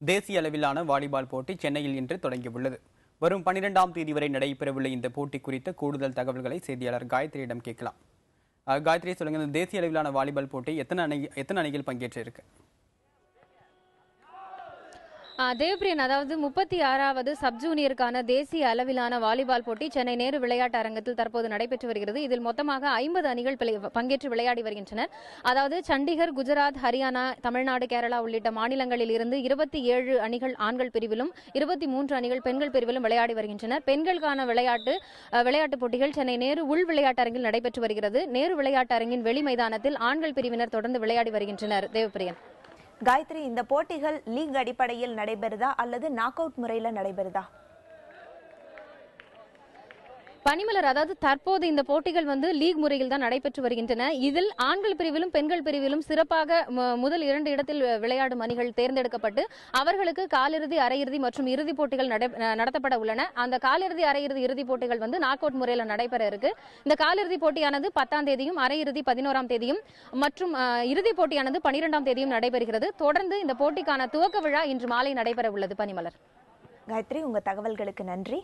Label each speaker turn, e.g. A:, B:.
A: தேசிய அளவிலான வாலிபால் போட்டி சென்னையில் இன்று தொடங்கியுள்ளது. வரும் 12ஆம் தேதி வரை நடைபெறவுள்ள இந்த போட்டி குறித்த கூடுதல் தகவல்களை செய்தியாளர் காயத்ரியிடம் கேட்கலாம். காயத்ரி, சொல்லுங்க, இந்த தேசிய அளவிலான வாலிபால் போட்டி எத்தனை அணிகள் பங்கேற்றிருக்கு?
B: தேவபிரியன், அதாவது 36வது சப் ஜூனியருக்கான தேசிய அளவிலான வாலிபால் போட்டி சென்னை நேரு விளையாட்டு அரங்கத்தில் தற்போது நடைபெற்று வருகிறது. இதில் மொத்தமாக 50 அணிகள் பங்கேற்று விளையாடி வருகின்றனர். அதாவது சண்டிகர், குஜராத், ஹரியானா, தமிழ்நாடு, கேரளா உள்ளிட்ட மாநிலங்களில் இருந்து 27 அணிகள் ஆண்கள் பிரிவிலும் 23 அணிகள் பெண்கள் பிரிவிலும் விளையாடி வருகின்றனர். பெண்களுக்கான விளையாட்டு போட்டிகள் சென்னை நேரு உள் விளையாட்டு அரங்கில் நடைபெற்று வருகிறது. நேரு விளையாட்டு அரங்கின் வெளி மைதானத்தில் ஆண்கள் பிரிவினர் தொடர்ந்து விளையாடி வருகின்றனர். தேவபிரியன்,
C: காயத்ரி, இந்த போட்டிகள் லீக் அடிப்படையில் நடைபெறுதா அல்லது நாக் அவுட் முறையில் நடைபெறுதா?
B: பனிமலர், அதாவது தற்போது இந்த போட்டிகள் லீக் முறையில் தான் நடைபெற்று வருகின்றன. இதில் ஆண்கள் பிரிவிலும் பெண்கள் பிரிவிலும் சிறப்பாக முதல் 2 இடத்தில் விளையாடும் அணிகள் தேர்ந்தெடுக்கப்பட்டு அவர்களுக்கு காலிறுதி, அரையிறுதி மற்றும் இறுதிப் போட்டிகள் நடத்தப்பட உள்ளன. அந்த காலிறுதி, அரையிறுதி, இறுதிப் போட்டிகள் நாக் அவுட் முறையில் நடைபெற இருக்கு. இந்த காலிறுதி போட்டியானது 10ஆம் தேதியும், அரையிறுதி 11ஆம் தேதியும் மற்றும் இறுதிப் போட்டியானது 12ஆம் தேதியும் நடைபெறுகிறது. தொடர்ந்து இந்த போட்டிக்கான துவக்க விழா இன்று மாலை நடைபெற உள்ளது. பனிமலர்,
C: காயத்ரி, உங்க தகவல்களுக்கு நன்றி.